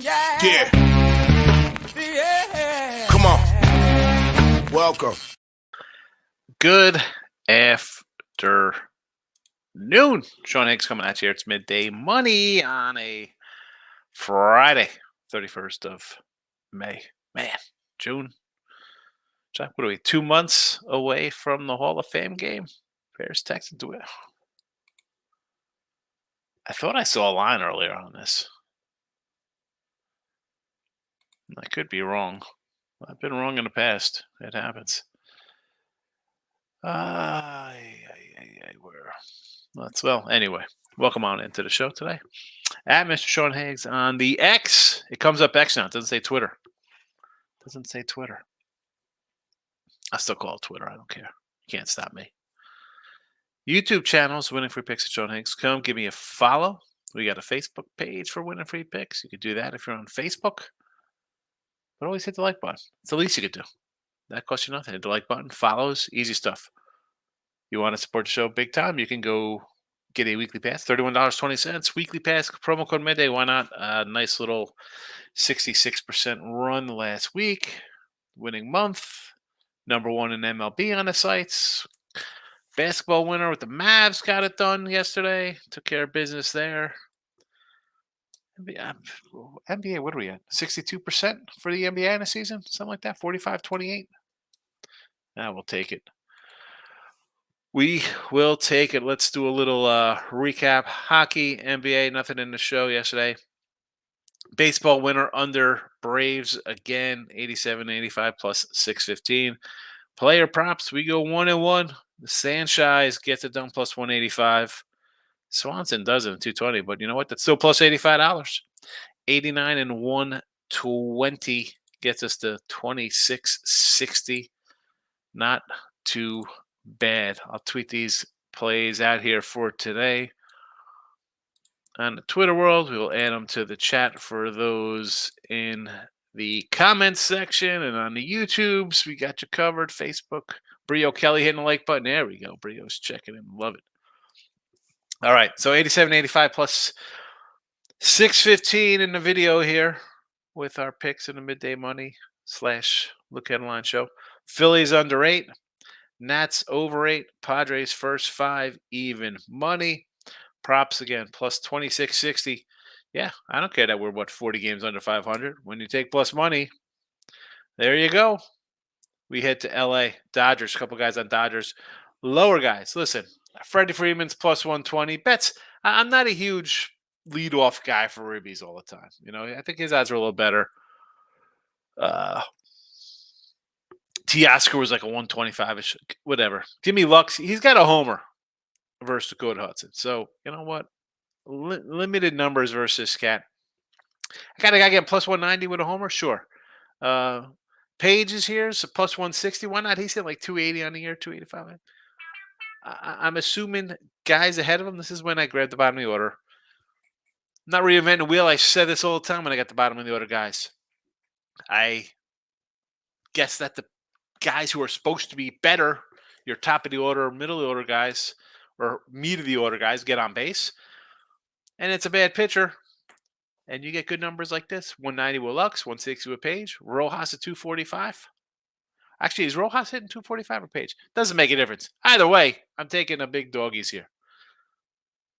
Yeah. Come on. Welcome. Good afternoon. Sean Higgs coming at you. It's midday money on a Friday, 31st of May. Man, June. Jack, what are we, 2 months away from the Hall of Fame game? Bears Texans. I thought I saw a line earlier on this. I could be wrong. I've been wrong in the past. It happens. Anyway, welcome on into the show today. At Mr. Sean Higgs on the X. It comes up X now. It doesn't say Twitter. I still call it Twitter. I don't care. You can't stop me. YouTube channels, Winning Free Picks at Sean Higgs. Come give me a follow. We got a Facebook page for Winning Free Picks. You could do that if you're on Facebook. But always hit the like button. It's the least you could do. That costs you nothing. Hit the like button. Follows. Easy stuff. You want to support the show big time, you can go get a weekly pass, $31.20. Weekly pass, promo code midday. Why not? A nice little 66% run last week. Winning month. Number one in MLB on the sites. Basketball winner with the Mavs got it done yesterday. Took care of business there. NBA, what are we at? 62% for the NBA in a season? Something like that? 45-28? We'll take it. We will take it. Let's do a little recap. Hockey, NBA, nothing in the show yesterday. Baseball winner under Braves again, 87-85 plus 615. Player props, we go 1-1. The Sanchez gets it done plus 185. Swanson does it in 220, but you know what? That's still plus $85. 89 and 120 gets us to 2660. Not too bad. I'll tweet these plays out here for today on the Twitter world. We will add them to the chat for those in the comments section and on the YouTubes. We got you covered. Facebook. Brio Kelly hitting the like button. There we go. Brio's checking in. Love it. All right. So 87.85 plus 615 in the video here with our picks in the midday money / look at line show. Phillies under 8. Nats over 8. Padres first 5. Even money. Props again. Plus 2660. Yeah, I don't care that we're, 40 games under 500. When you take plus money, there you go. We head to L.A. Dodgers. A couple guys on Dodgers. Lower guys. Listen, Freddie Freeman's plus 120. Bets. I'm not a huge leadoff guy for ribbies all the time. You know, I think his odds are a little better. Teoscar was like a 125-ish. Whatever. Jimmy Lux, he's got a homer versus Dakota Hudson. So, you know what? Limited numbers versus Cat. I got a guy getting plus 190 with a homer? Sure. Page is here, so plus 160. Why not? He's hitting like 280 on the year, 285. I'm assuming guys ahead of him, this is when I grab the bottom of the order. I'm not reinventing the wheel. I said this all the time when I got the bottom of the order, guys. I guess that the guys who are supposed to be better, your top of the order, middle of the order guys, or meat of the order guys, get on base. And it's a bad pitcher. And you get good numbers like this. 190 with Lux, 160 with Page. Rojas at 245. Actually, is Rojas hitting 245 or Page? Doesn't make a difference. Either way, I'm taking a big doggies here.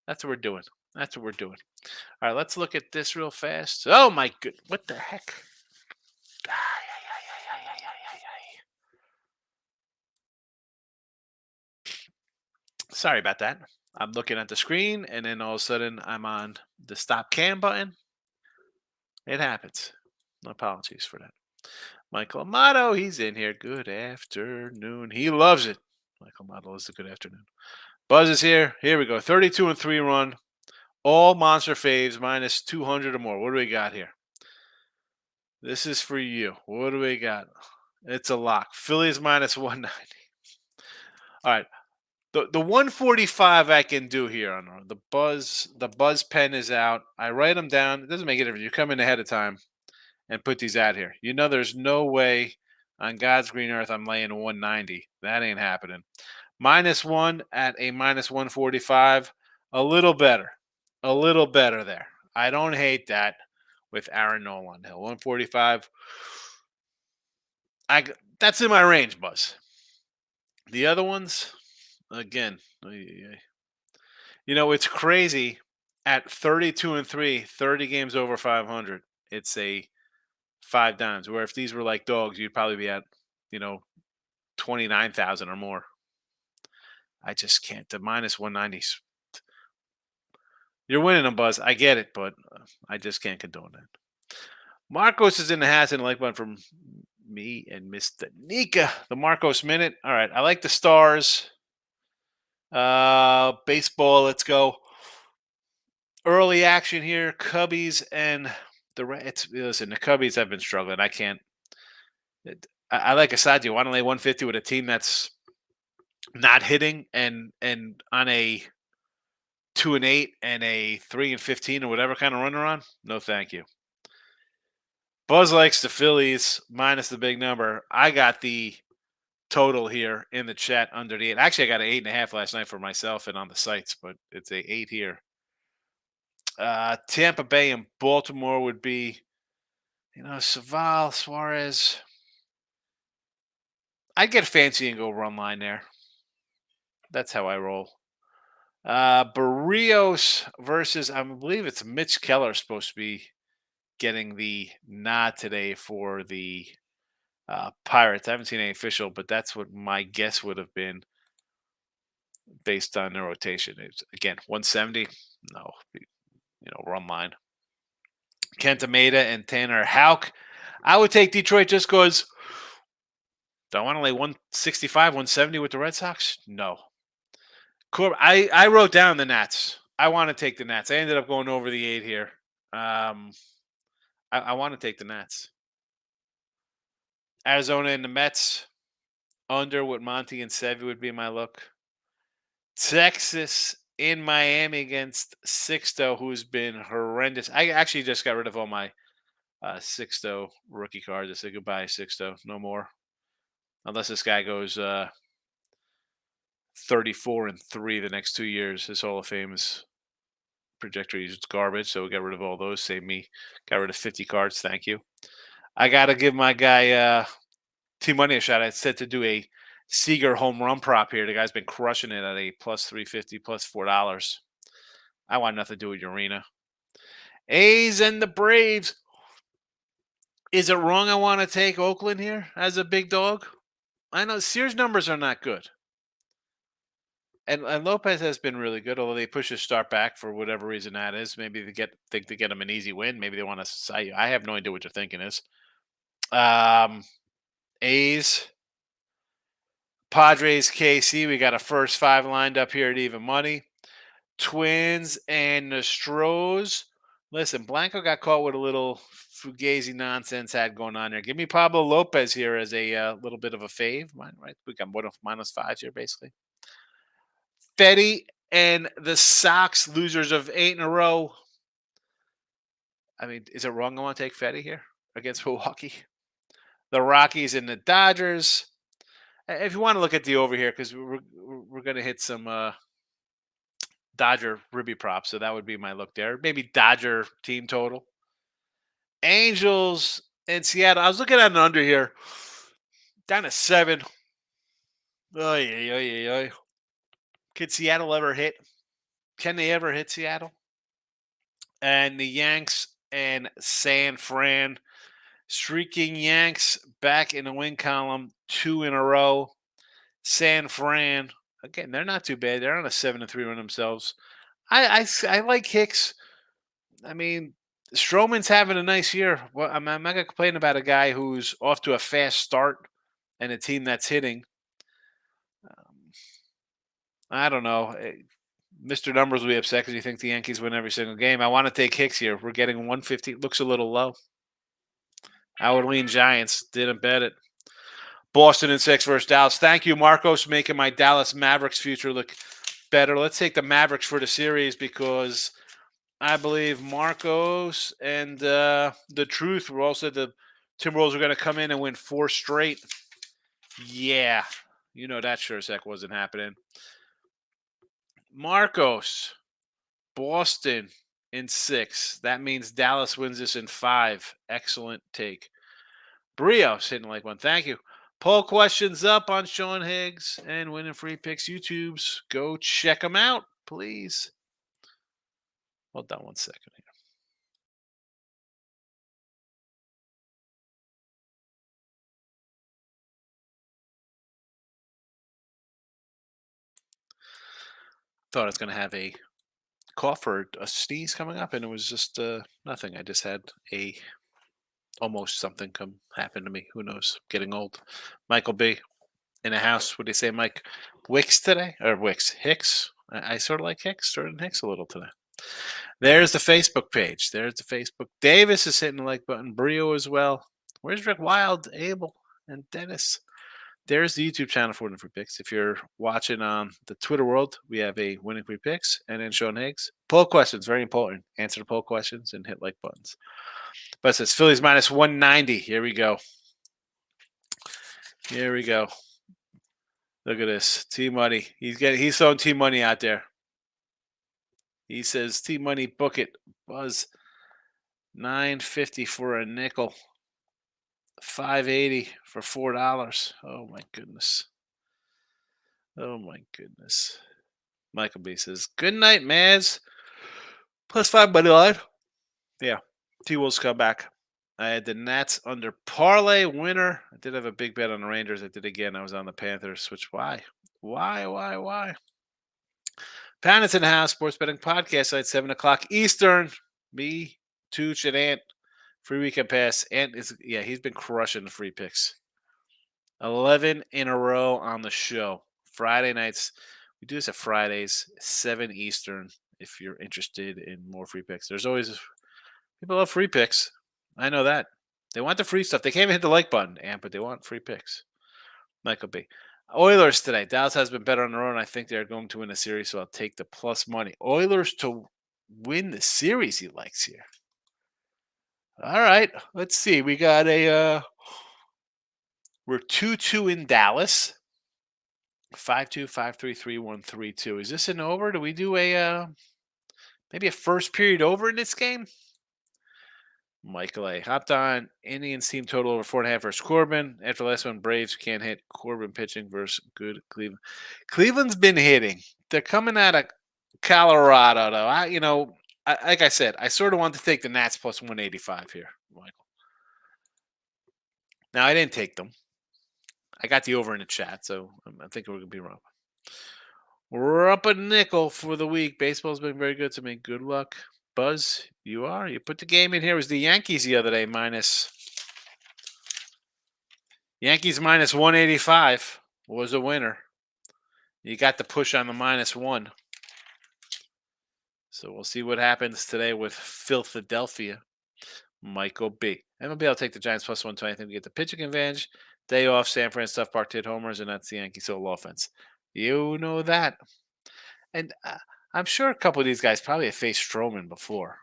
That's what we're doing. All right, let's look at this real fast. Oh, my good. What the heck? Sorry about that. I'm looking at the screen, and then all of a sudden, I'm on the stop cam button. It happens. No apologies for that. Michael Amato, he's in here. Good afternoon. He loves it. Michael Amato is a good afternoon. Buzz is here. Here we go. 32 and 3 run. All monster faves minus 200 or more. What do we got here? This is for you. What do we got? It's a lock. Phillies minus 190. All right. The 145 I can do here on the buzz pen is out. I write them down. It doesn't make a difference. You come in ahead of time and put these out here. You know there's no way on God's green earth I'm laying 190. That ain't happening. -1 at a minus 145. A little better there. I don't hate that. with Aaron Nolan Hill. 145. That's in my range, Buzz. The other ones, again, it's crazy. At 32-3, 30 games over 500, it's a 5 dimes. Where if these were like dogs, you'd probably be at, 29,000 or more. I just can't. The minus 190s. You're winning them, Buzz. I get it, but I just can't condone that. Marcos is in the house and like one from me and Mr. Nika. The Marcos minute. All right. I like the Stars. Baseball. Let's go. Early action here. Cubbies and listen, the Cubbies have been struggling. I can't. I like Asad. You want to lay 150 with a team that's not hitting and on a 2-8 and a 3-15 or whatever kind of run they're on? No, thank you. Buzz likes the Phillies minus the big number. I got the total here in the chat under the 8. Actually, I got an 8.5 last night for myself and on the sites, but it's a 8 here. Tampa Bay and Baltimore would be, Saval, Suarez. I'd get fancy and go run line there. That's how I roll. Barrios versus, I believe it's Mitch Keller supposed to be getting the nod today for the Pirates. I haven't seen any official, but that's what my guess would have been based on their rotation. It's, again, 170. No, run line. Kenta Maeda and Tanner Houck. I would take Detroit just because. Do I want to lay 165, 170 with the Red Sox? No. I wrote down the Nats. I want to take the Nats. I ended up going over the 8 here. I want to take the Nats. Arizona and the Mets. Under with Monty and Sevy would be my look. Texas in Miami against Sixto, who's been horrendous. I actually just got rid of all my Sixto rookie cards. I said goodbye, Sixto. No more. Unless this guy goes 34-3 the next 2 years. His Hall of Fame is trajectory is garbage, so we got rid of all those. Save me. Got rid of 50 cards. Thank you. I got to give my guy Team Money a shot. I said to do a Seager home run prop here. The guy's been crushing it at a plus 350, plus $4. I want nothing to do with Urena. A's and the Braves. Is it wrong I want to take Oakland here as a big dog? I know Sears numbers are not good. And Lopez has been really good, although they push his start back for whatever reason that is. Maybe they think to get him an easy win. Maybe they want to say, I have no idea what you're thinking is. A's, Padres, KC. We got a first 5 lined up here at even money. Twins and the Stros. Listen, Blanco got caught with a little fugazi nonsense had going on there. Give me Pablo Lopez here as a little bit of a fave. Right? We got -5 here, basically. Fetty and the Sox, losers of 8 in a row. I mean, is it wrong I want to take Fetty here against Milwaukee? The Rockies and the Dodgers. If you want to look at the over here, because we're going to hit some Dodger Ribby props, so that would be my look there. Maybe Dodger team total. Angels and Seattle. I was looking at an under here. Down to 7. Oy. Could Seattle ever hit? Can they ever hit Seattle? And the Yanks and San Fran. Streaking Yanks back in the win column, 2 in a row. San Fran, again, they're not too bad. They're on a 7-3 run themselves. I like Hicks. I mean, Stroman's having a nice year. Well, I'm not going to complain about a guy who's off to a fast start and a team that's hitting. I don't know. Mr. Numbers will be upset because you think the Yankees win every single game. I want to take Hicks here. We're getting 150. Looks a little low. I would lean Giants. Didn't bet it. Boston in 6 versus Dallas. Thank you, Marcos, for making my Dallas Mavericks future look better. Let's take the Mavericks for the series because I believe Marcos and the Truth were also the Timberwolves are going to come in and win 4 straight. Yeah, that sure as heck wasn't happening. Marcos, Boston, in 6. That means Dallas wins this in 5. Excellent take. Brios hitting like one. Thank you. Poll questions up on Sean Higgs and Winning Free Picks YouTubes. Go check them out, please. Hold on 1 second here. Thought I was going to have a cough or a sneeze coming up, and it was just nothing. I just had a almost something come happen to me. Who knows? Getting old. Michael B. in the house. What do you say, Mike? Wicks today? Or Wicks? Hicks? I sort of like Hicks. Sort of Hicks a little today. There's the Facebook page. There's the Facebook. Davis is hitting the like button. Brio as well. Where's Rick Wild, Abel, and Dennis? There's the YouTube channel for Winning Free Picks. If you're watching on the Twitter world, we have a Winning Free Picks and then Sean Higgs. Poll questions, very important. Answer the poll questions and hit like buttons. But it says Phillies minus 190. Here we go. Here we go. Look at this. T-Money. He's throwing T-Money out there. He says T-Money, book it. Buzz. $9.50 for a nickel. $5.80 for $4. Oh my goodness. Oh my goodness. Michael B says, good night, Mavs. +5 money line. Yeah. T-Wolves come back. I had the Nats under parlay winner. I did have a big bet on the Rangers. I did again. I was on the Panthers. Which why? Why? Poundits in the house. Sports betting podcast at 7 o'clock Eastern. Me, Tooch, and Ant. Free weekend pass. Ant is he's been crushing the free picks. 11 in a row on the show. Friday nights. We do this at Fridays, 7 Eastern. If you're interested in more free picks, there's always people love free picks. I know that. They want the free stuff. They can't even hit the like button, but they want free picks. Michael B. Oilers today. Dallas has been better on their own. I think they're going to win the series, so I'll take the plus money. Oilers to win the series he likes here. All right. Let's see. We got we're 2-2 in Dallas. 5-2, 5-3, 3-1, 3-2. Is this an over? Do we do maybe a first period over in this game? Michael A. Hopped on Indians team total over 4.5 versus Corbin. After the last one, Braves can't hit. Corbin pitching versus good Cleveland. Cleveland's been hitting. They're coming out of Colorado, though. Like I said, I sort of want to take the Nats plus 185 here, Michael. Now, I didn't take them. I got the over in the chat, so I think we're going to be wrong. We're up a nickel for the week. Baseball's been very good to me. Good luck. Buzz, you are. You put the game in here. It was the Yankees the other day Yankees minus 185 was a winner. You got the push on the -1. So we'll see what happens today with Philadelphia. Michael B. MLB, I'll take the Giants plus 120. I think we get the pitching advantage. Day off, San Fran stuff park hit homers, and that's the Yankees solo offense. You know that. And I'm sure a couple of these guys probably have faced Stroman before.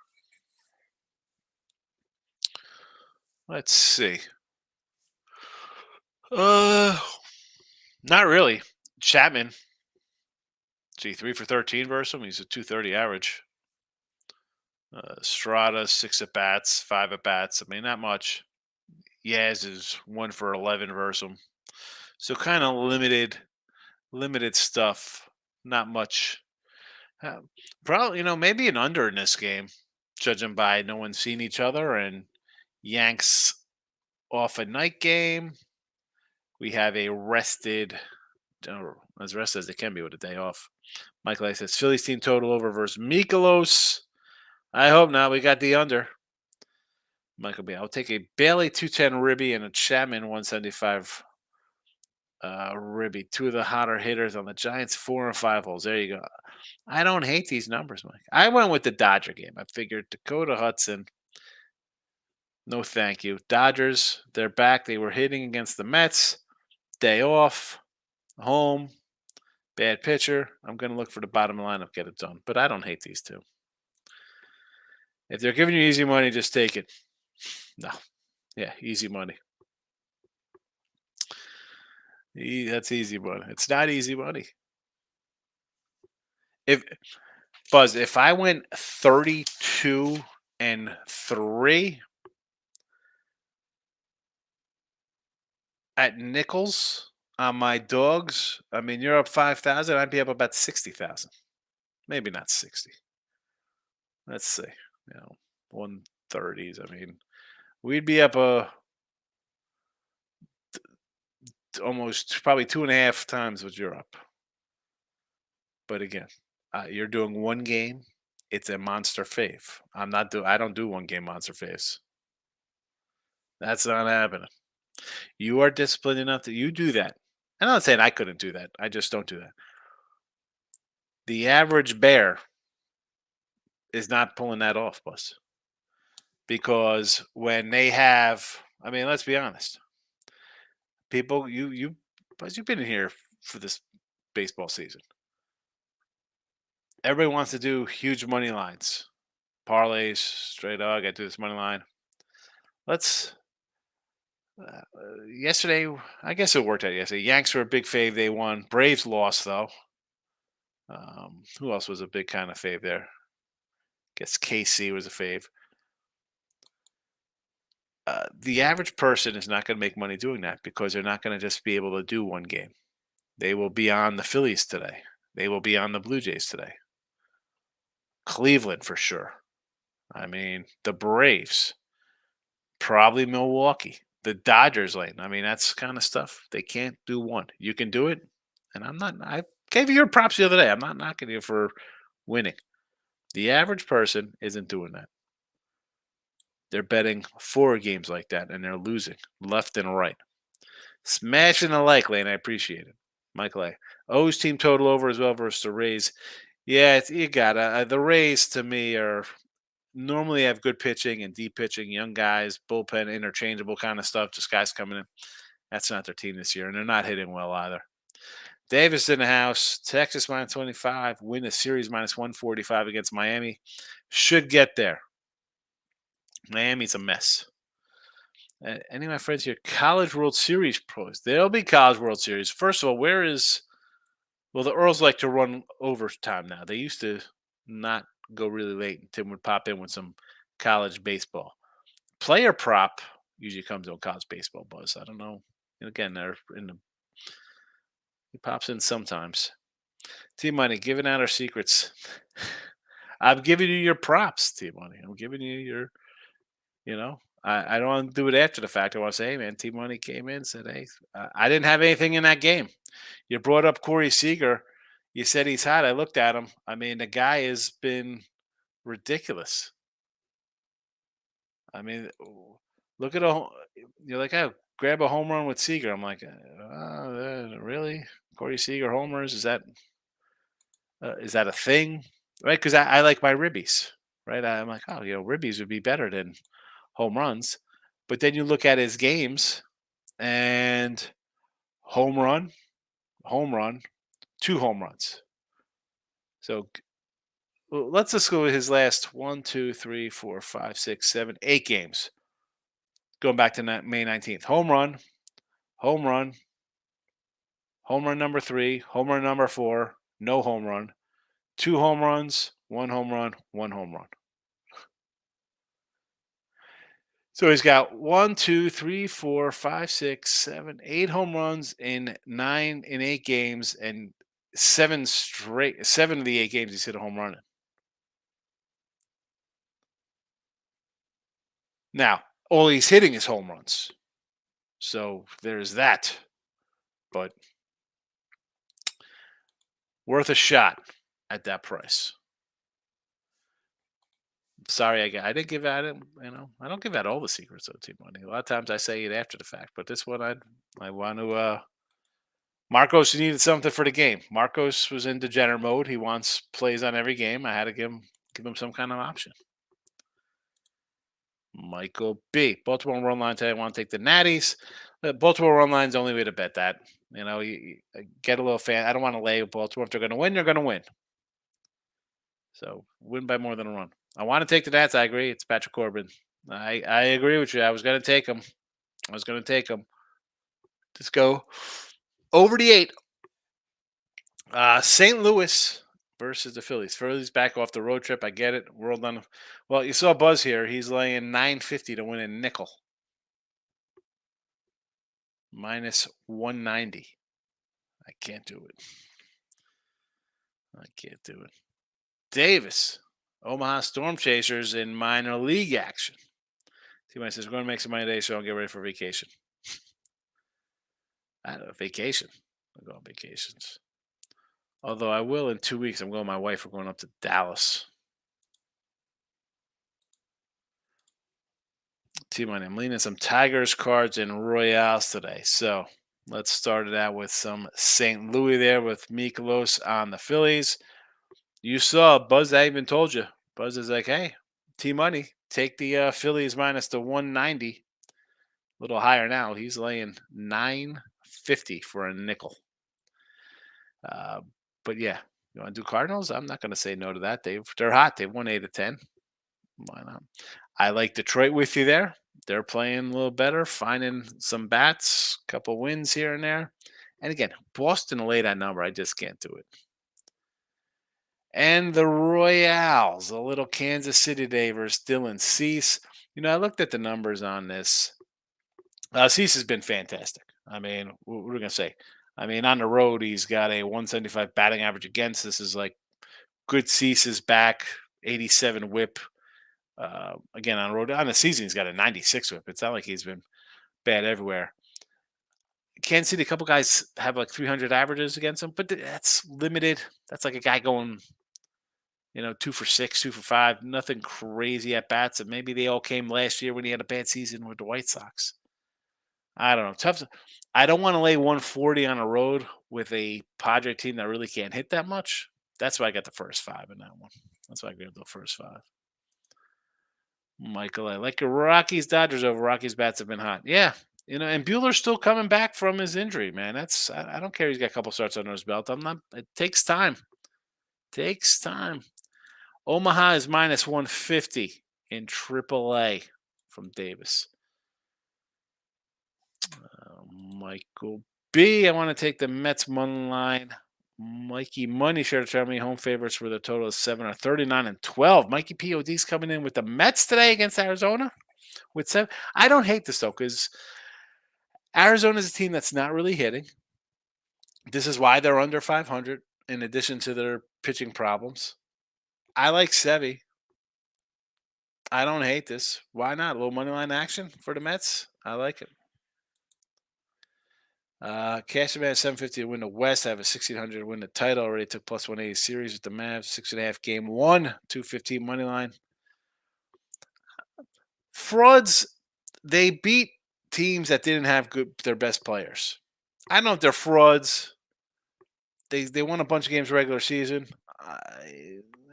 Let's see. Not really. Chapman. 3 for 13 versus him. He's a 230 average. Strada, 6 at bats, 5 at bats. I mean, not much. Yaz is 1 for 11 versus him. So kind of limited stuff. Not much. Probably, maybe an under in this game, judging by no one's seen each other and Yanks off a night game. We have a rested, as rested as they can be with a day off. Michael A says Phillies team total over versus Mikolos. I hope not. We got the under. Michael B. I'll take a Bailey 210 Ribby and a Chapman 175 Ribby. 2 of the hotter hitters on the Giants 4 and 5 holes. There you go. I don't hate these numbers, Mike. I went with the Dodger game. I figured Dakota Hudson. No, thank you. Dodgers, they're back. They were hitting against the Mets. Day off. Home. Bad pitcher. I'm going to look for the bottom lineup, get it done. But I don't hate these two. If they're giving you easy money, just take it. No. Yeah, easy money. That's easy money. It's not easy money. Buzz, if I went 32-3 at nickels on my dogs, I mean, you're up 5,000. I'd be up about 60,000. Maybe not 60. Let's see. 130s. I mean, we'd be up almost probably 2.5 times what you're up. But again, you're doing one game. It's a monster fave. I don't do one game monster faves. That's not happening. You are disciplined enough that you do that. I'm not saying I couldn't do that. I just don't do that. The average bear is not pulling that off, Bus. Because when they have, I mean, let's be honest. People, Buzz, you've been in here for this baseball season. Everybody wants to do huge money lines, parlays, straight up. I got to do this money line. Let's. Yesterday, I guess it worked out yesterday. Yanks were a big fave. They won. Braves lost, though. Who else was a big kind of fave there? Guess KC was a fave. The average person is not going to make money doing that because they're not going to just be able to do one game. They will be on the Phillies today. They will be on the Blue Jays today. Cleveland for sure. I mean, the Braves, probably Milwaukee, the Dodgers lane. I mean, that's kind of stuff. They can't do one. You can do it. And I gave you your props the other day. I'm not knocking you for winning. The average person isn't doing that. They're betting 4 games like that, and they're losing left and right. Smashing the like lane. I appreciate it. Michael A. O's team total over as well versus the Rays. Yeah, you got it. The Rays, to me, are normally have good pitching and deep pitching, young guys, bullpen, interchangeable kind of stuff, just guys coming in. That's not their team this year, and they're not hitting well either. Davis in the house. Texas -25. Win the series -145 against Miami. Should get there. Miami's a mess. Any of my friends here, College World Series pros. There'll be College World Series. First of all, well, the Earls like to run overtime now. They used to not go really late, and Tim would pop in with some college baseball. Player prop usually comes on college baseball, Buzz. I don't know. And again, he pops in sometimes. T Money giving out our secrets. I'm giving you your props, T Money. I'm giving you your, I don't want to do it after the fact. I want to say, hey, man, T Money came in and said, hey, I didn't have anything in that game. You brought up Corey Seager. You said he's hot. I looked at him. I mean, the guy has been ridiculous. I mean, look at you're like, oh, grab a home run with Seager. I'm like, really? Corey Seager homers? Is that a thing? Right? Because I like my ribbies, right? I'm like, oh, ribbies would be better than home runs. But then you look at his games and home run, 2 home runs. So let's just go with his last 1, 2, 3, 4, 5, 6, 7, 8 games. Going back to May 19th. Home run, home run, home run number 3, home run number 4, no home run, 2 home runs, 1 home run, 1 home run. So he's got 1, 2, 3, 4, 5, 6, 7, 8 home runs in 8 games, and 7 of the 8 games he's hit a home run in. Now, all he's hitting is home runs. So there's that. But worth a shot at that price. Sorry, I didn't give out. I don't give out all the secrets of Team Money. A lot of times I say it after the fact, but this one I want to. Marcos needed something for the game. Marcos was in degenerate mode. He wants plays on every game. I had to give him some kind of option. Michael B. Baltimore run line today. I want to take the Natties. Baltimore run line's the only way to bet that. You get a little fan. I don't want to lay with Baltimore. If they're going to win, they're going to win. So win by more than a run. I want to take the Nats. I agree. It's Patrick Corbin. I agree with you. I was going to take him. Just go over the 8. St. Louis versus the Phillies. Phillies back off the road trip. I get it. World on. Well, you saw Buzz here. He's laying 950 to win a nickel. Minus 190. I can't do it. I can't do it. Davis, Omaha Storm Chasers in minor league action. T-Mike says, we're going to make some money today, so I'll get ready for vacation. I don't know, vacation. I'll go on vacations. Although I will in 2 weeks. I'm going with my wife. We're going up to Dallas. T-Mike, I'm leaning some Tigers cards and Royales today. So let's start it out with some St. Louis there with Mikolos on the Phillies. You saw Buzz. I even told you. Buzz is like, hey, T-Money, take the Phillies minus the 190. A little higher now. He's laying 950 for a nickel. But yeah, you want to do Cardinals? I'm not going to say no to that. They're hot. They've won 8 of 10. Why not? I like Detroit with you there. They're playing a little better, finding some bats, couple wins here and there. And again, Boston lay that number. I just can't do it. And the Royals, a little Kansas City day versus Dylan Cease. I looked at the numbers on this. Cease has been fantastic. I mean, what are we going to say? I mean, on the road, he's got a 175 batting average against. This is like good Cease is back, 87 whip. Again, on the road, on the season, he's got a 96 whip. It's not like he's been bad everywhere. Kansas City, a couple guys have like 300 averages against him, but that's limited. That's like a guy going, 2 for 6, 2 for 5, nothing crazy at bats. And maybe they all came last year when he had a bad season with the White Sox. I don't know. Tough. I don't want to lay 140 on a road with a Padre team that really can't hit that much. That's why I got the first 5 in that one. That's why I grabbed the first 5. Michael, I like your Rockies Dodgers over. Rockies bats have been hot. Yeah. And Bueller's still coming back from his injury, man. I don't care. He's got a couple starts under his belt. It takes time. Takes time. Omaha is minus 150 in AAA from Davis. Michael B. I want to take the Mets money line. Mikey Money share to tell me home favorites with a total of 7 are 39 and 12. Mikey POD's coming in with the Mets today against Arizona with 7. I don't hate this though, because Arizona is a team that's not really hitting. This is why they're under 500 in addition to their pitching problems. I like Sevy. I don't hate this. Why not? A little money line action for the Mets. I like it. Cashman at 750 to win the West. I have a 1600 to win the title. Already took plus 180 series with the Mavs. 6.5 game 1. 215 money line. Frauds, they beat teams that didn't have their best players. I don't know if they're frauds. They won a bunch of games regular season.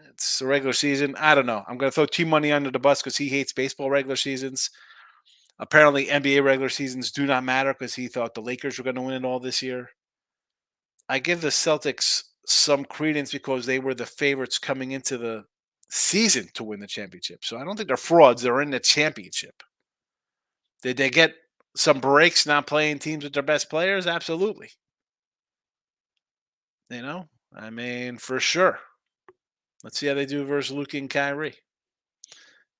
It's a regular season. I don't know. I'm going to throw T-Money under the bus because he hates baseball regular seasons. Apparently, NBA regular seasons do not matter because he thought the Lakers were going to win it all this year. I give the Celtics some credence because they were the favorites coming into the season to win the championship. So I don't think they're frauds. They're in the championship. Did they get some breaks not playing teams with their best players? Absolutely. I mean, for sure. Let's see how they do versus Luke and Kyrie.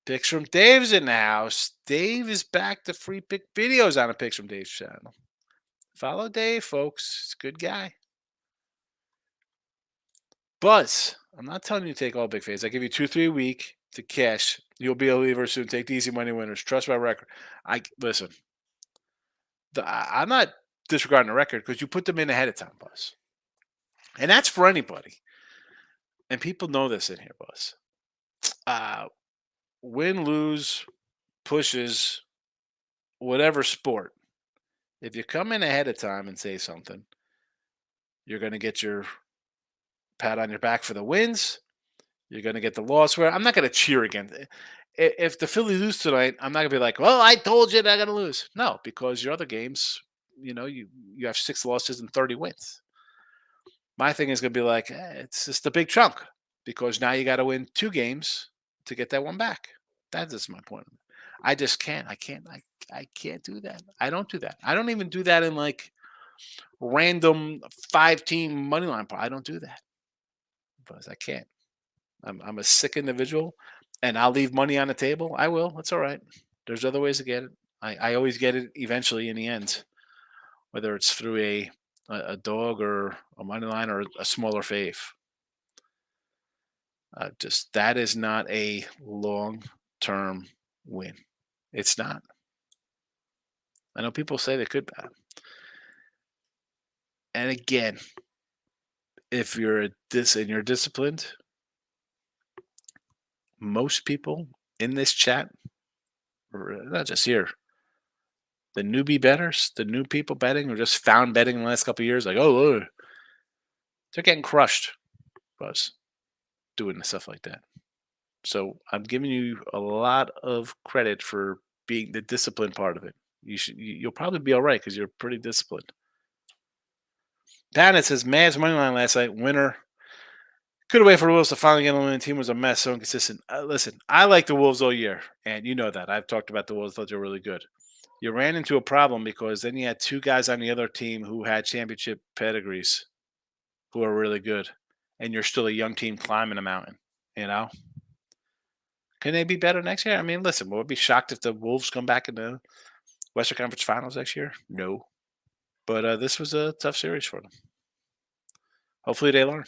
Picks from Dave's in the house. Dave is back to free pick videos on a Picks from Dave's channel. Follow Dave, folks. He's a good guy. Buzz, I'm not telling you to take all big fades. I give you 2-3 a week to cash. You'll be a believer soon. Take the easy money winners. Trust my record. Listen. I'm not disregarding the record because you put them in ahead of time, Buzz. And that's for anybody. And people know this in here, Buzz. Win, lose, pushes, whatever sport. If you come in ahead of time and say something, you're going to get your pat on your back for the wins. You're going to get the loss. Where I'm not going to cheer again. If the Phillies lose tonight, I'm not going to be like, well, I told you they're going to lose. No, because your other games, you have 6 losses and 30 wins. My thing is going to be like, it's just a big chunk because now you got to win 2 games to get that one back. That's just my point. I just can't. I can't do that. I don't do that. I don't even do that in like random 5-team money line. I don't do that. But I can't. I'm a sick individual, and I'll leave money on the table. I will. That's all right. There's other ways to get it. I always get it eventually in the end, whether it's through a dog or a money line or a smaller fave. Just that is not a long term win. It's not. I know people say they could bet. And again, if you're disciplined, most people in this chat, or not just here, the newbie betters, the new people betting, or just found betting in the last couple of years, like, oh, they're getting crushed, Buzz, doing stuff like that. So I'm giving you a lot of credit for being the disciplined part of it. You'll probably be all right because you're pretty disciplined. It says Mavs money line last night, winner. Couldn't wait for the Wolves to finally get on. The team was a mess, so inconsistent. Listen, I like the Wolves all year, and you know that. I've talked about the Wolves, thought they were really good. You ran into a problem because then you had two guys on the other team who had championship pedigrees who are really good, and you're still a young team climbing a mountain, you know? Can they be better next year? I mean, listen, we'll be shocked if the Wolves come back in the Western Conference Finals next year. No. But this was a tough series for them. Hopefully they learn.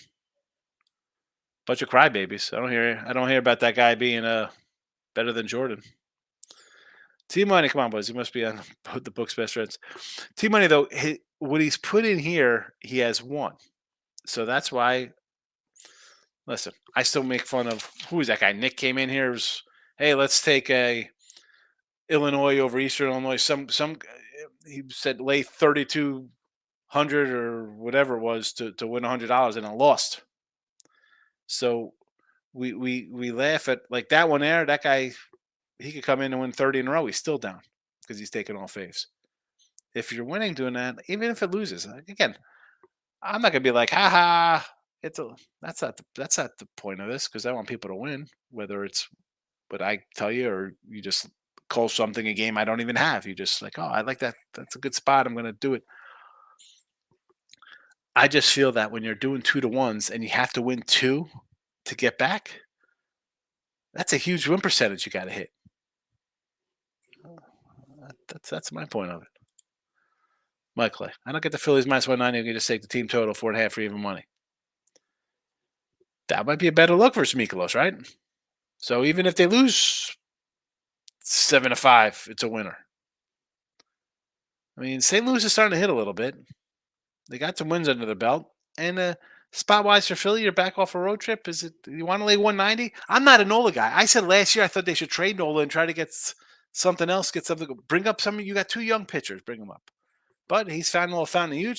Bunch of crybabies. I don't hear about that guy being better than Jordan. T Money, come on, boys. He must be on the book's best friends. T Money, though, what he's put in here, he has won. So that's why. Listen, I still make fun of who is that guy? Nick came in here. Was, hey, let's take a Illinois over Eastern Illinois. He said lay 3,200 or whatever it was to win $100 and I lost. So we laugh at like that one there. That guy, he could come in and win 30 in a row. He's still down because he's taking all faves. If you're winning doing that, even if it loses, again, I'm not gonna be like, ha ha. That's not the point of this because I want people to win, whether it's what I tell you or you just call something a game I don't even have. You just like, oh, I like that. That's a good spot. I'm gonna do it. I just feel that when you're doing 2-to-1s and you have to win two to get back, that's a huge win percentage you got to hit. That's my point of it. Mike Clay. I don't get the Phillies minus 190. You can just take the team total 4.5 for even money. That might be a better look for Mikolos, right? So even if they lose 7-5, it's a winner. I mean, St. Louis is starting to hit a little bit. They got some wins under their belt. And spot wise for Philly, you're back off a road trip. Is it you want to lay 190? I'm not a Nola guy. I said last year I thought they should trade Nola and try to get something else, get something. Bring up some. You got two young pitchers. Bring them up. But he's found a little fountain of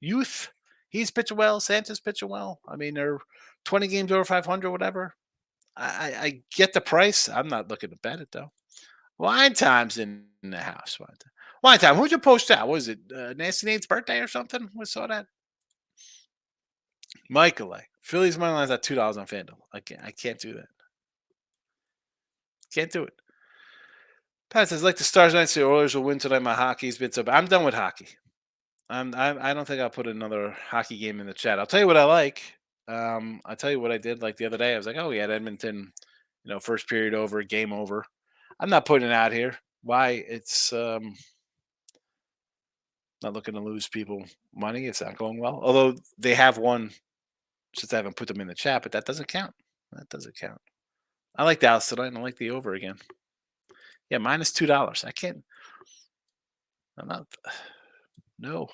youth. He's pitching well. Santa's pitching well. I mean, they're 20 games over 500, whatever. I get the price. I'm not looking to bet it though. Wine time's in the house. Wine time. Who'd you post out? Was it Nasty Nate's birthday or something? We saw that. Michael, Phillies money line's at $2 on FanDuel. I can't do that. Can't do it. Pat says, like the Stars, I say Oilers will win tonight. My hockey's been so bad. I'm done with hockey. I don't think I'll put another hockey game in the chat. I'll tell you what I like. I'll tell you what I did like the other day. I was like, oh, we had Edmonton, first period over, game over. I'm not putting it out here. Why? It's not looking to lose people money. It's not going well. Although they have won since I haven't put them in the chat, but that doesn't count. That doesn't count. I like Dallas tonight and I like the over again. Yeah, minus $2. I can't. I'm not. No.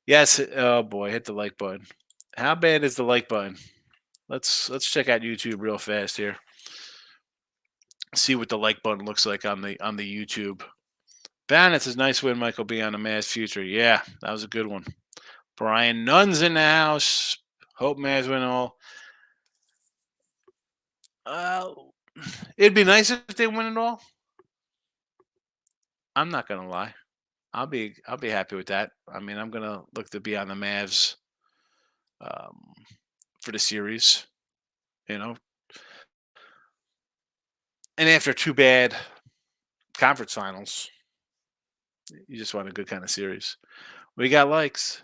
Yes. Oh boy, hit the like button. How bad is the like button? Let's check out YouTube real fast here. See what the like button looks like on the YouTube. Bannett says nice win, Michael B on the Mavs future. Yeah, that was a good one. Brian Nunn's in the house. Hope Mavs win all. It'd be nice if they win it all. I'm not gonna lie. I'll be happy with that. I mean, I'm gonna look to be on the Mavs for the series, And after two bad conference finals, you just want a good kind of series. We got likes.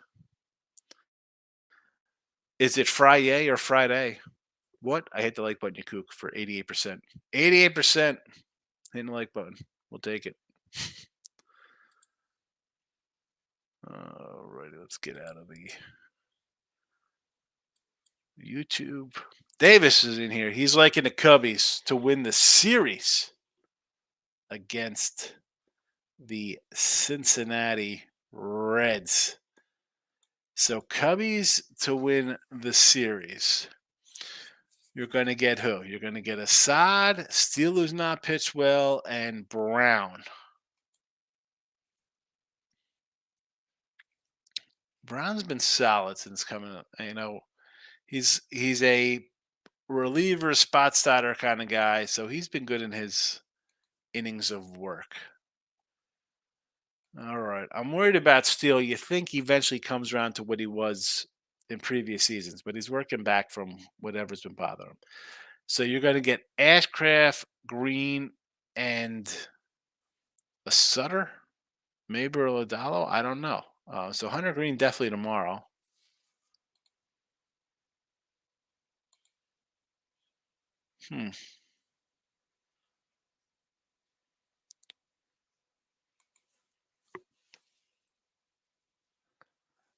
Is it Friday or Friday? What? I hit the like button, you kook, for 88%. 88%. Hitting the like button. We'll take it. All righty, let's get out of the YouTube. Davis is in here. He's liking the Cubbies to win the series against the Cincinnati Reds. So Cubbies to win the series. You're going to get who? You're going to get Assad, Steele who's not pitched well, and Brown. Brown's been solid since coming up. He's a reliever, spot starter kind of guy, so he's been good in his innings of work. All right. I'm worried about Steele. You think he eventually comes around to what he was in previous seasons, but he's working back from whatever's been bothering him. So you're going to get Ashcraft, Green, and a Sutter, maybe a Lodalo. I don't know. So Hunter Green definitely tomorrow.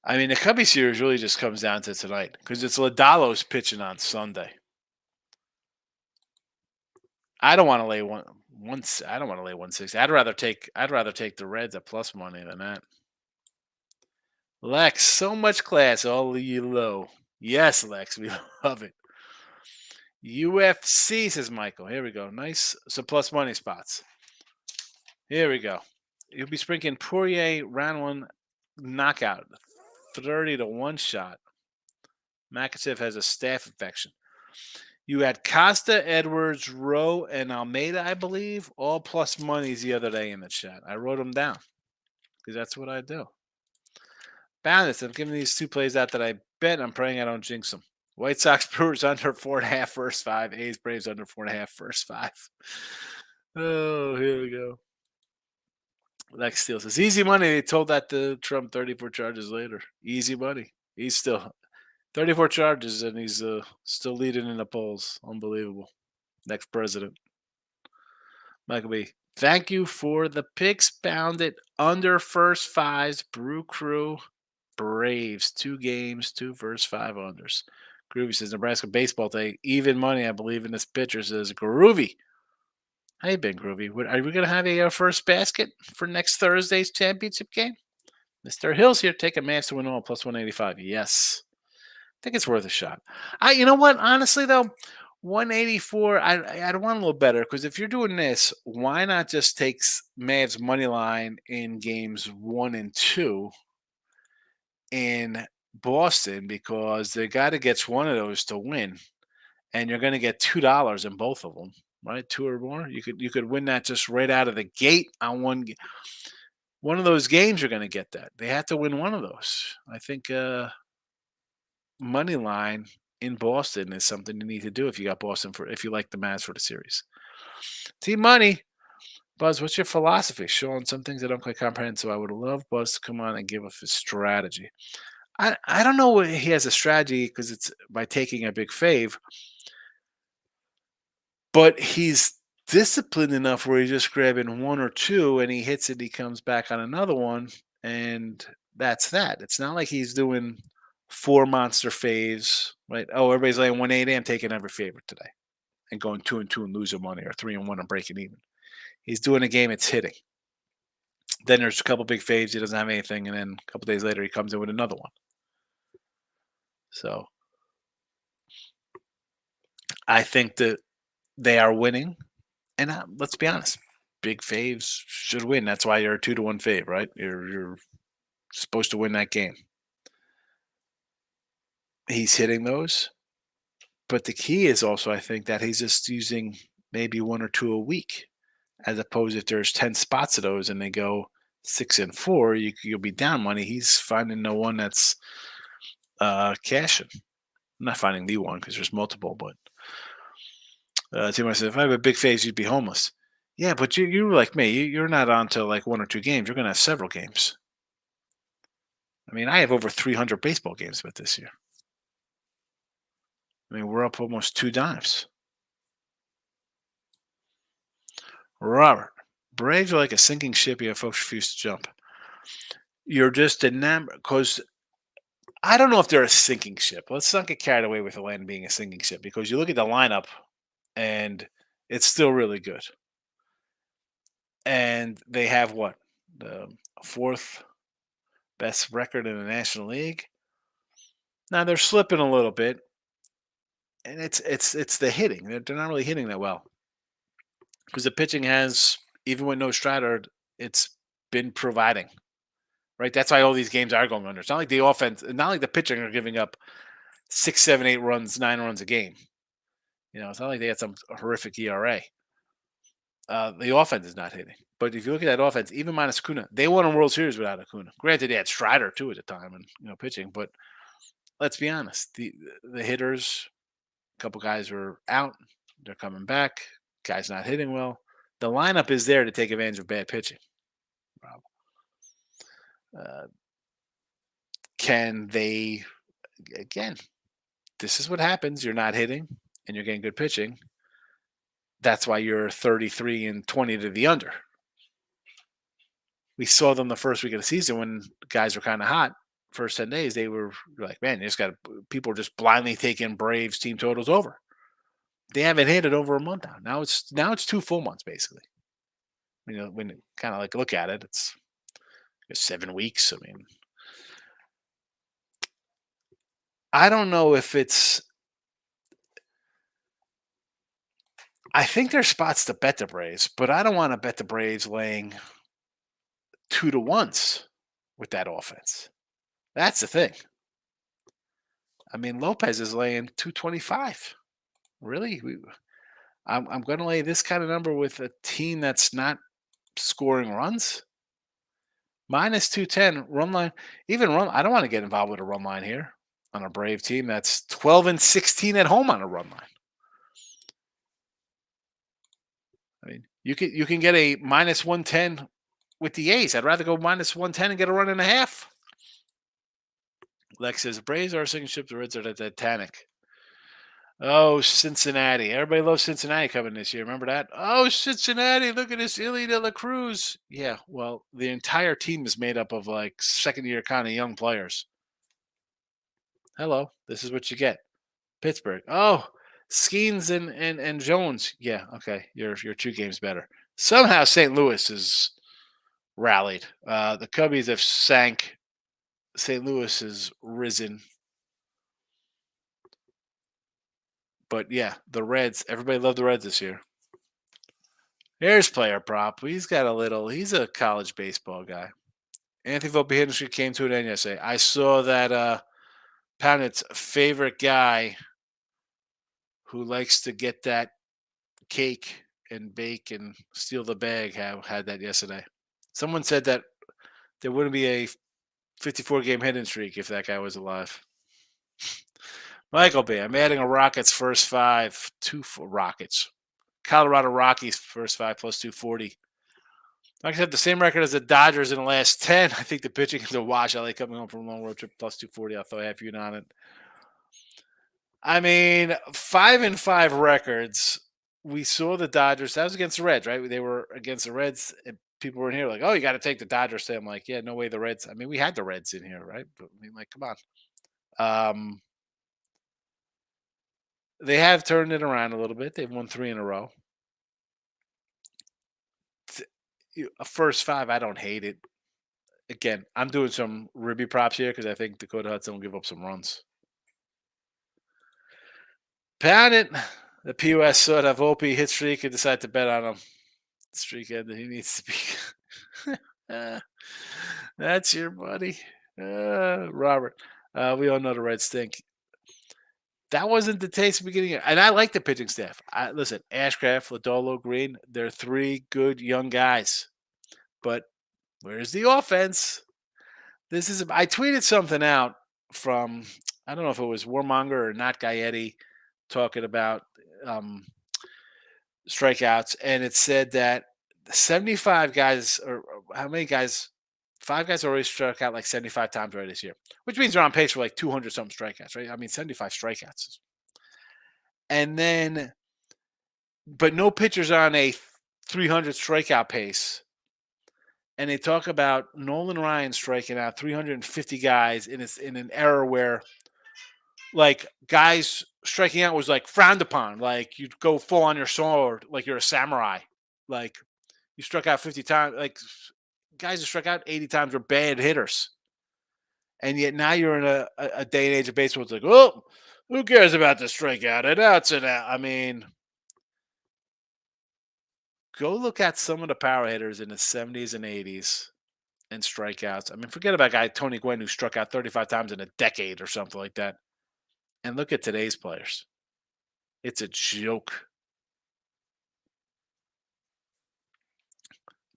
I mean, the Cubby series really just comes down to tonight because it's Lodalo's pitching on Sunday. I don't want to lay I don't want to lay 160. I'd rather take the Reds at plus money than that. Lex, so much class, all of you low. Yes, Lex, we love it. UFC, says Michael. Here we go. Nice. So plus money spots. Here we go. You'll be sprinkling Poirier round one knockout. 30 to 1 shot. Makachev has a staph infection. You had Costa, Edwards, Rowe, and Almeida, I believe, all plus monies the other day in the chat. I wrote them down because that's what I do. Bandits, I'm giving these two plays out that I bet. I'm praying I don't jinx them. White Sox, Brewers under 4.5 first 5. A's, Braves under 4.5 first 5. Oh, here we go. Lex Steele says, easy money. They told that to Trump 34 charges later. Easy money. He's still 34 charges, and he's still leading in the polls. Unbelievable. Next president. Michael B. Thank you for the picks. Bound it under first 5s. Brew Crew, Braves. 2 games, 2 first 5 unders. Groovy says, Nebraska baseball day. Even money, I believe in this pitcher, says Groovy. How you been, Groovy? Are we going to have a first basket for next Thursday's championship game? Mr. Hill's here. Take a Mavs to win all plus 185. Yes. I think it's worth a shot. You know what? Honestly, though, 184, I'd want a little better because if you're doing this, why not just take Mavs money line in games 1 and 2 in Boston because they got to get one of those to win, and you're going to get $2 in both of them, right? 2 or more. You could win that just right out of the gate on one of those games. You're going to get that. They have to win one of those. I think money line in Boston is something you need to do if you got Boston if you like the Mavs for the series. Team Money. Buzz, what's your philosophy? Showing some things I don't quite comprehend, so I would love Buzz to come on and give us his strategy. I don't know what he has a strategy because it's by taking a big fave, but he's disciplined enough where he's just grabbing 1 or 2 and he hits it, he comes back on another one, and that's that. It's not like he's doing 4 monster faves, right? Oh, everybody's laying 180. I'm taking every favorite today and going 2 and 2 and losing money, or 3 and 1 and breaking even. He's doing a game, it's hitting. Then there's a couple big faves, he doesn't have anything, and then a couple days later he comes in with another one. So I think that they are winning, and let's be honest, big faves should win. That's why you're a 2 to 1 fave, right? You're supposed to win that game. He's hitting those, but the key is also, I think, that he's just using maybe 1 or 2 a week, as opposed if there's 10 spots of those and they go 6 and 4, you'll be down money. He's finding the one that's cashing. I'm not finding the one because there's multiple, but Tim said, if I have a big phase, you'd be homeless. Yeah, but you're like me. You're not on to like 1 or 2 games. You're going to have several games. I mean, I have over 300 baseball games with this year. I mean, we're up almost 2 dimes. Robert, Braves are like a sinking ship. You have folks refuse to jump. You're just enamored because I don't know if they're a sinking ship. Let's not get carried away with the land being a sinking ship because you look at the lineup and it's still really good. And they have what? The fourth best record in the National League. Now they're slipping a little bit, and it's the hitting. They're not really hitting that well because the pitching has, even with no Strider, it's been providing. Right, that's why all these games are going under. It's not like the offense, not like the pitching are giving up 6, 7, 8 runs, 9 runs a game. It's not like they had some horrific ERA. The offense is not hitting. But if you look at that offense, even minus Acuna, they won a World Series without Acuna. Granted, they had Strider too at the time and pitching. But let's be honest, the hitters, a couple guys were out. They're coming back. Guys not hitting well. The lineup is there to take advantage of bad pitching. Uh, can they again? This is what happens. You're not hitting, and you're getting good pitching. That's why you're 33-20 to the under. We saw them the first week of the season when guys were kind of hot. First 10 days, they were like, man, you just got people are just blindly taking Braves team totals over. They haven't hit it over a month now. Now it's 2 full months basically. When you kind of like look at it, it's 7 weeks. I mean, I don't know if it's. I think there's spots to bet the Braves, but I don't want to bet the Braves laying 2-1s with that offense. That's the thing. I mean, Lopez is laying 225. Really? I'm going to lay this kind of number with a team that's not scoring runs. Minus 210 run line. Even run. I don't want to get involved with a run line here on a Brave team that's 12-16 at home on a run line. I mean, you can get a minus 110 with the A's. I'd rather go minus 110 and get a run and a half. Lex says Braves are a sinking ship. The Reds are the Titanic. Oh, Cincinnati. Everybody loves Cincinnati coming this year. Remember that? Oh, Cincinnati. Look at this Illy de la Cruz. Yeah, well, the entire team is made up of like second-year kind of young players. Hello. This is what you get. Pittsburgh. Oh, Skeens and Jones. Yeah, okay. You're 2 games better. Somehow St. Louis is rallied. The Cubbies have sank. St. Louis has risen. But yeah, the Reds. Everybody loved the Reds this year. Here's player prop. He's a college baseball guy. Anthony Volpe came to an end yesterday. I saw that Poundit's favorite guy who likes to get that cake and bake and steal the bag had that yesterday. Someone said that there wouldn't be a 54-game hitting streak if that guy was alive. Michael B. I'm adding a Rockets first 5, 2 for Rockets. Colorado Rockies first 5 plus 240. I have the same record as the Dodgers in the last 10. I think the pitching is a wash. LA coming home from a long road trip plus 240. I'll throw half unit on it. I mean, 5-5 records. We saw the Dodgers. That was against the Reds, right? They were against the Reds, and people were in here like, "Oh, you got to take the Dodgers." So I'm like, "Yeah, no way, the Reds." I mean, we had the Reds in here, right? But I mean, like, come on. They have turned it around a little bit. They've won 3 in a row. A first 5, I don't hate it. Again, I'm doing some ribby props here because I think Dakota Hudson will give up some runs. Pound it. The POS saw that Volpe hit streak and decided to bet on him. Streak ended. He needs to be. That's your buddy, Robert. We all know the Reds stink. That wasn't the taste of the beginning. And I like the pitching staff. Listen, Ashcraft, Lodolo, Green, they're 3 good young guys. But where's the offense? I tweeted something out from, I don't know if it was Warmonger or Not Gaetti talking about strikeouts. And it said that 75 guys, or how many guys, 5 guys already struck out like 75 times already this year, which means they're on pace for like 200 something strikeouts, right? I mean, 75 strikeouts. And then, but no pitchers on a 300 strikeout pace. And they talk about Nolan Ryan striking out 350 guys in an era where like guys striking out was like frowned upon. Like you'd go full on your sword, like you're a samurai. Like you struck out 50 times. Like guys who struck out 80 times were bad hitters. And yet now you're in a day and age of baseball. It's like, oh, who cares about the strikeout? And that's an out. I mean, go look at some of the power hitters in the 70s and 80s and strikeouts. I mean, forget about guy Tony Gwynn who struck out 35 times in a decade or something like that. And look at today's players. It's a joke.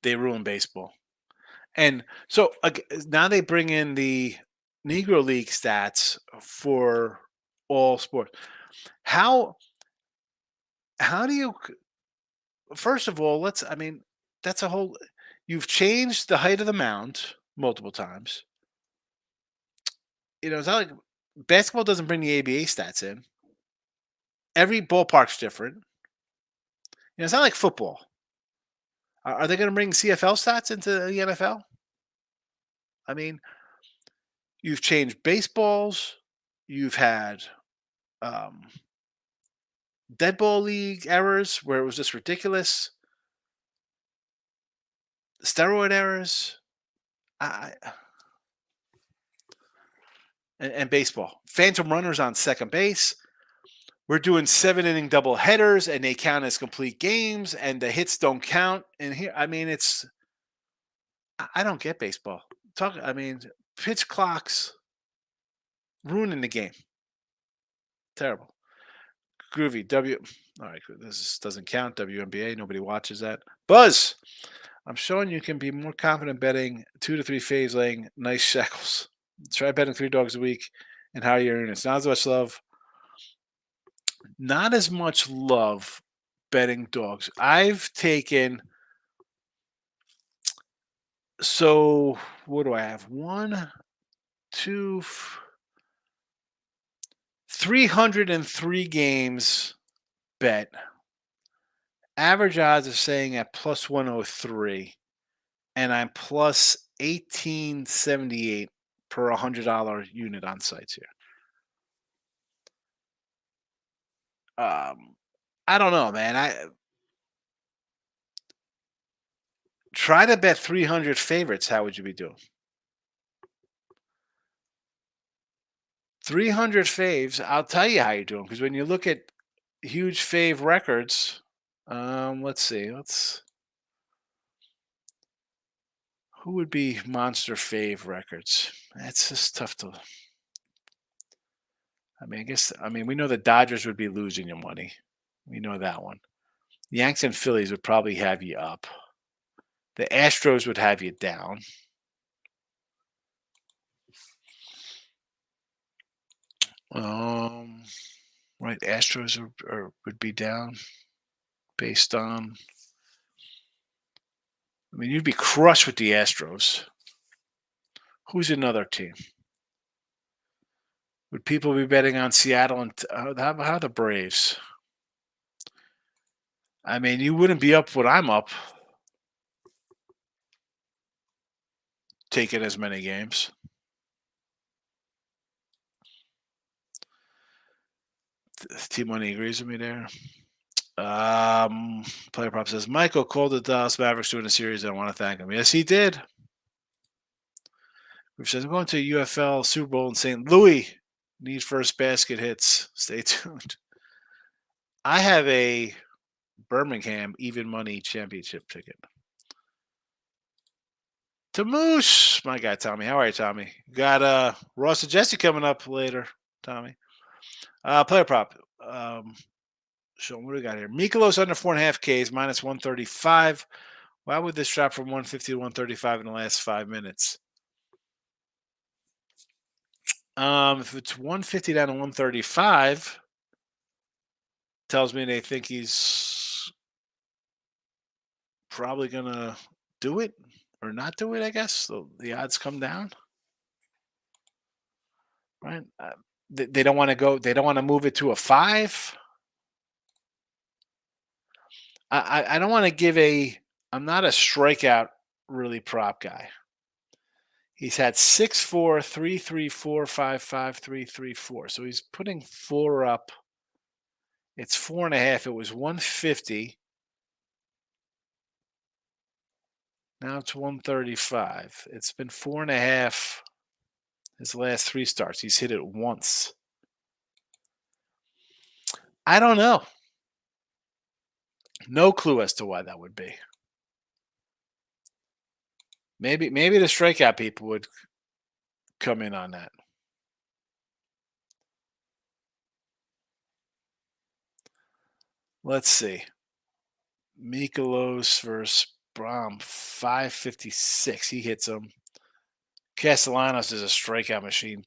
They ruin baseball. And so now they bring in the Negro League stats for all sports. How do you first of all, that's a whole you've changed the height of the mound multiple times. It's not like basketball doesn't bring the ABA stats in. Every ballpark's different. It's not like football. Are they going to bring CFL stats into the NFL? I mean, you've changed baseballs. You've had dead ball league errors where it was just ridiculous. Steroid errors. And baseball. Phantom runners on second base. We're doing 7-inning double headers, and they count as complete games, and the hits don't count. And here, I mean, I don't get baseball. Pitch clocks ruining the game. Terrible. Groovy. All right, this doesn't count. WNBA. Nobody watches that. Buzz. I'm showing you can be more confident betting 2 to 3 faves laying nice shekels. Try betting 3 dogs a week and how you earn it. Not as much love. Not as much love betting dogs. I've taken. So what do I have? 1, 2, 303 games bet. Average odds is saying at plus 103, and I'm plus 1878 per $100 unit on sites here. I don't know, man. I try to bet 300 favorites. How would you be doing? 300 faves. I'll tell you how you're doing because when you look at huge fave records, let's see. Who would be monster fave records? That's just tough to. We know the Dodgers would be losing your money. We know that one. The Yanks and Phillies would probably have you up. The Astros would have you down. Right, Astros would be down based on. You'd be crushed with the Astros. Who's another team? Would people be betting on Seattle and how the Braves? You wouldn't be up what I'm up. Taking as many games. T-Money agrees with me there. Player Prop says, Michael called the Dallas Mavericks during the series. I want to thank him. Yes, he did. He says, I'm going to a UFL Super Bowl in St. Louis. Need first basket hits. Stay tuned. I have a Birmingham even money championship ticket. To Moose, my guy Tommy. How are you, Tommy? Got Ross and Jesse coming up later, Tommy. Player prop. So what do we got here? Mikolos under 4.5 Ks minus 135. Why would this drop from 150 to 135 in the last 5 minutes? If it's 150 down to 135, tells me they think he's probably gonna do it or not do it. I guess so the odds come down, right? They don't want to go. They don't want to move it to a 5. I don't want to give a. I'm not a strikeout really prop guy. He's had 6-4, 3-3-4, 5-5, 3-3-4. So he's putting 4 up. It's 4.5. It was 150. Now it's 135. It's been 4.5 his last 3 starts. He's hit it once. I don't know. No clue as to why that would be. Maybe the strikeout people would come in on that. Let's see. Mikolos versus Brahm, 556. He hits him. Castellanos is a strikeout machine.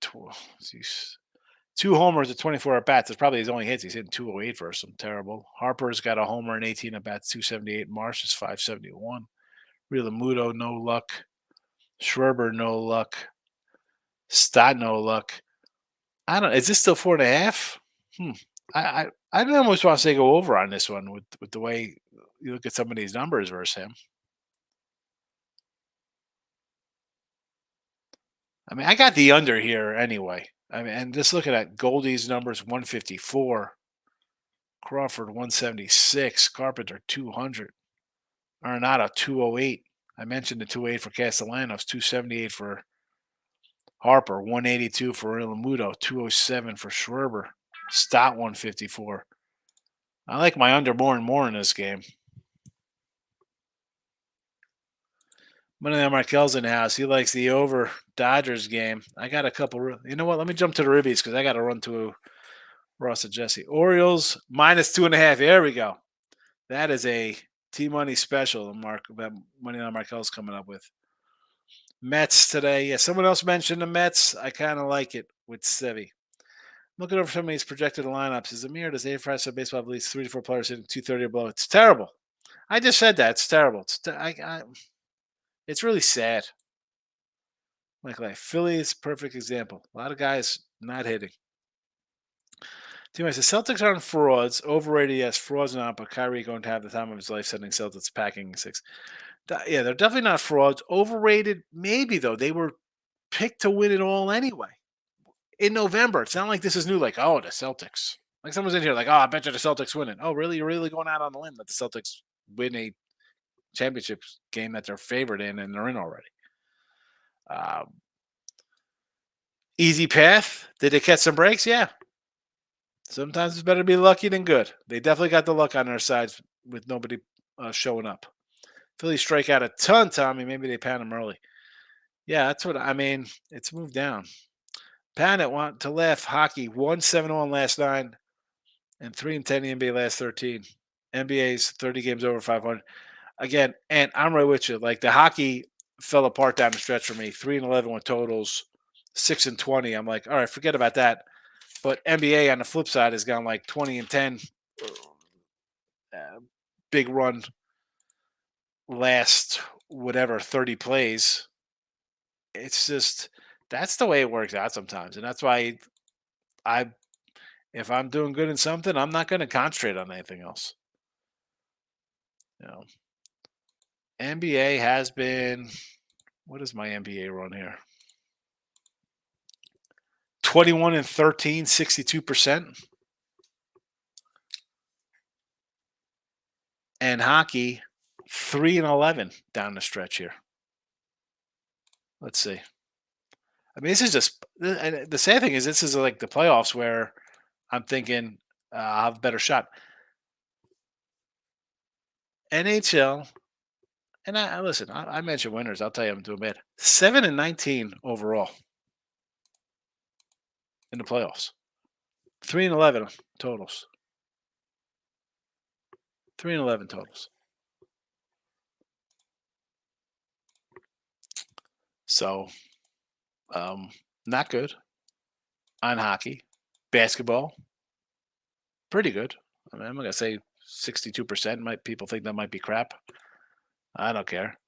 2 homers at 24 at bats. It's probably his only hits. He's hitting 208 versus him. Terrible. Harper's got a homer and 18 at bats, 278. Marsh is 571. Realmuto, no luck. Schwarber, no luck. Stott, no luck. I don't. Is this still 4.5? I almost want to say go over on this one with the way you look at some of these numbers versus him. I mean, I got the under here anyway. I mean, and just looking at Goldie's numbers, 154, Crawford 176, Carpenter 200, Arenado 208. I mentioned the 208 for Castellanos, 278 for Harper, 182 for Realmuto, 207 for Schwarber, Stott 154. I like my under more and more in this game. Money on Markel's in the house. He likes the over Dodgers game. I got a couple. You know what? Let me jump to the ribbies because I got to run to Ross and Jesse. Orioles -2.5. There we go. That is a T-Money special. Mark that Money on Markel's coming up with. Mets today. Yeah, someone else mentioned the Mets. I kind of like it with Sevy. Looking over some of these projected lineups. Is Amir does 85 of baseball at least 3 to 4 players hitting 230 or below? It's terrible. I just said that. It's terrible. It's really sad. Like Philly is a perfect example. A lot of guys not hitting. Team says Celtics aren't frauds. Overrated, yes. Frauds not, but Kyrie going to have the time of his life sending Celtics packing 6. Yeah, they're definitely not frauds. Overrated, maybe though. They were picked to win it all anyway. In November, it's not like this is new. Like, oh, the Celtics. Like someone's in here, like, oh, I bet you the Celtics winning. Oh, really? You're really going out on the limb that the Celtics win a championship game that they're favored in and they're in already. Easy path. Did they catch some breaks? Yeah. Sometimes it's better to be lucky than good. They definitely got the luck on their side with nobody showing up. Philly strike out a ton, Tommy. Maybe they pound them early. Yeah, that's what I mean. It's moved down. Pound want to laugh. Hockey 1-7-1 last 9 and 3-10 the NBA last 13. NBA's 30 games over 500. Again, and I'm right with you. Like the hockey fell apart down the stretch for me. 3-11 with totals, 6-20. I'm like, all right, forget about that. But NBA on the flip side has gone like 20-10. Big run last whatever 30 plays. It's just that's the way it works out sometimes. And that's why if I'm doing good in something, I'm not going to concentrate on anything else. You know. NBA has been what is my NBA run here? 21-13, 62%. And hockey, 3-11 down the stretch here. Let's see. I mean, this is just the sad thing is this is like the playoffs where I'm thinking I'll have a better shot. NHL, and I listen. I mentioned winners. I'll tell you, I'm doing bad. 7-19 overall in the playoffs. 3-11 totals. 3-11 totals. So, not good on hockey. Basketball, pretty good. I mean, I'm going to say 62%. People think that might be crap. I don't care.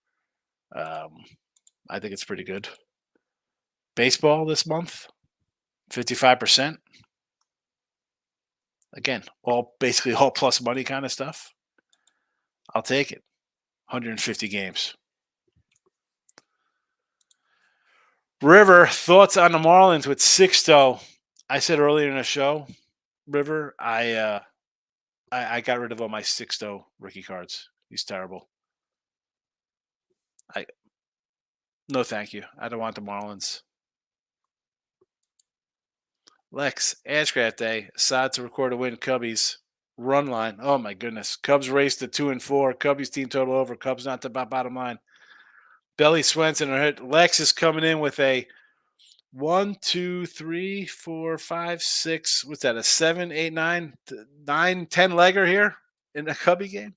I think it's pretty good. Baseball this month, 55%. Again, basically all plus money kind of stuff. I'll take it. 150 games. River, thoughts on the Marlins with Sixto? I said earlier in the show, River, I got rid of all my Sixto rookie cards. He's terrible. No, thank you. I don't want the Marlins. Lex, Ashcraft Day, aside to record a win. Cubbies run line. Oh my goodness. Cubs race to 2-4. Cubbies team total over. Cubs not the bottom line. Belly Swenson are hit. Lex is coming in with a 1, 2, 3, 4, 5, 6. What's that? A 7, 8, 9, 9, 10 legger here in the Cubby game.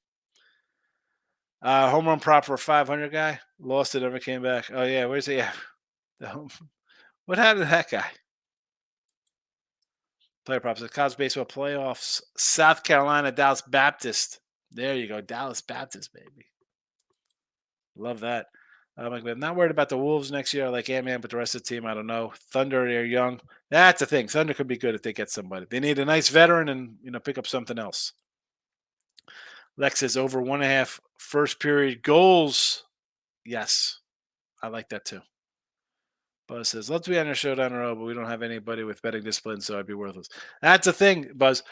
Home run prop for a 500 guy. Lost it, never came back. Oh yeah, where's he? Yeah. What happened to that guy? Player props. The college baseball playoffs. South Carolina, Dallas Baptist. There you go. Dallas Baptist, baby. Love that. I'm not worried about the Wolves next year. I like Ant-Man, but the rest of the team, I don't know. Thunder, they're young. That's the thing. Thunder could be good if they get somebody. They need a nice veteran and pick up something else. Lex says over 1.5 first period goals. Yes. I like that too. Buzz says, love to be on your show down the road, but we don't have anybody with betting discipline, so I'd be worthless. That's the thing, Buzz.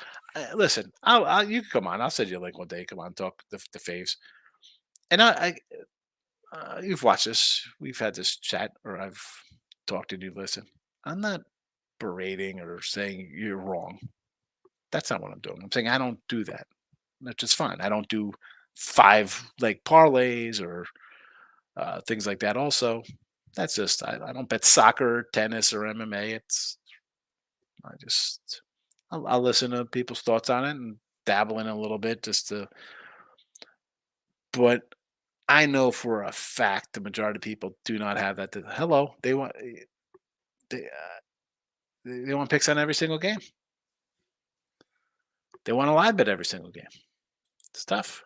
Listen, you can come on. I'll send you a link one day. Come on, talk the faves. And you've watched this. We've had this chat, or I've talked to you. Listen, I'm not berating or saying you're wrong. That's not what I'm doing. I'm saying I don't do that. That's just fine. I don't do 5 like parlays or things like that. Also, that's just I don't bet soccer, tennis, or MMA. I'll listen to people's thoughts on it and dabble in a little bit just to. But I know for a fact the majority of people do not have that. Hello, they want they want picks on every single game. They want a live bet every single game. It's tough.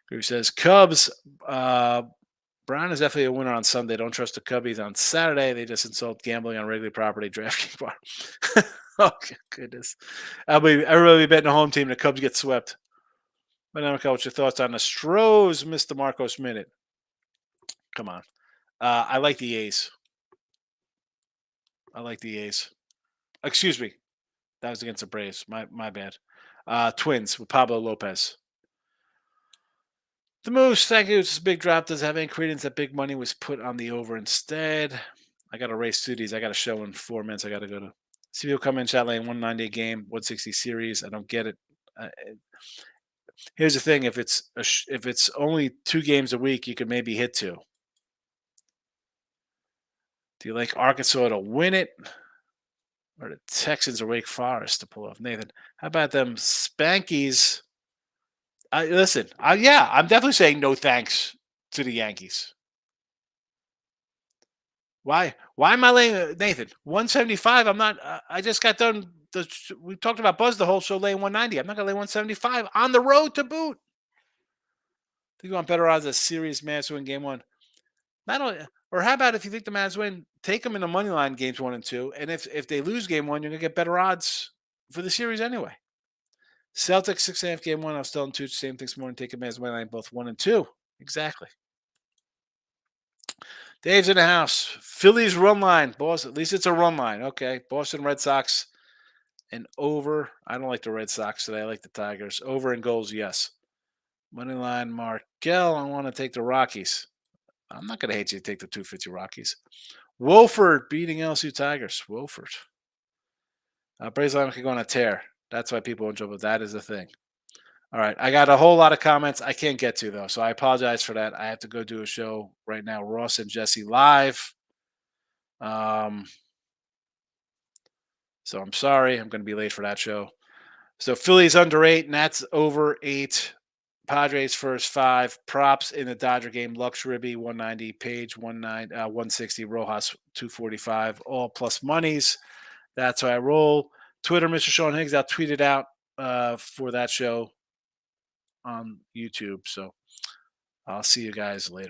Who says Cubs? Brown is definitely a winner on Sunday. Don't trust the Cubbies on Saturday. They just insult gambling on regular property, DraftKings bar. Oh goodness! Everybody betting the home team. The Cubs get swept. But what's your thoughts on the Stros, Mr. Marcos Minute? Come on. I like the A's. Excuse me. That was against the Braves. My bad. Twins with Pablo Lopez. The Moose, thank you. It's a big drop. Does it have any credence that big money was put on the over instead? I got to race through these. I got a show in 4 minutes. I got to go to see people come in chat lane 190 game, 160 series. I don't get it. Here's the thing: if it's only 2 games a week, you could maybe hit 2. Do you like Arkansas to win it, or the Texans or Wake Forest to pull off? Nathan, how about them Spankies? Listen, yeah, I'm definitely saying no thanks to the Yankees. Why am I laying Nathan 175? I'm not. I just got done. We talked about Buzz the whole show laying 190. I'm not gonna lay 175 on the road to boot. Think you want better odds of serious Mavs win game 1. Not only, or how about if you think the Mavs win, take them in the money line games 1 and 2, and if they lose game 1, you're gonna get better odds for the series anyway. Celtics 6.5 game 1. I was telling 2 same things morning. Take them as money line both 1 and 2. Exactly. Dave's in the house. Phillies run line. Boston. At least it's a run line. Okay. Boston Red Sox and over. I don't like the Red Sox today. I like the Tigers. Over in goals, yes. Money line Markel. I want to take the Rockies. I'm not going to hate you to take the 250 Rockies. Wolford beating LSU Tigers. Wolford. Braves line could go on a tear. That's why people won't jump up. That is the thing. All right. I got a whole lot of comments I can't get to, though. So I apologize for that. I have to go do a show right now. Ross and Jesse live. So I'm sorry. I'm going to be late for that show. So Phillies under 8, Nats over 8. Padres first 5. Props in the Dodger game. Lux Ribby 190. Page 160. Rojas 245. All plus monies. That's how I roll. Twitter, Mr. Sean Higgs. I'll tweet it out for that show on YouTube. So I'll see you guys later.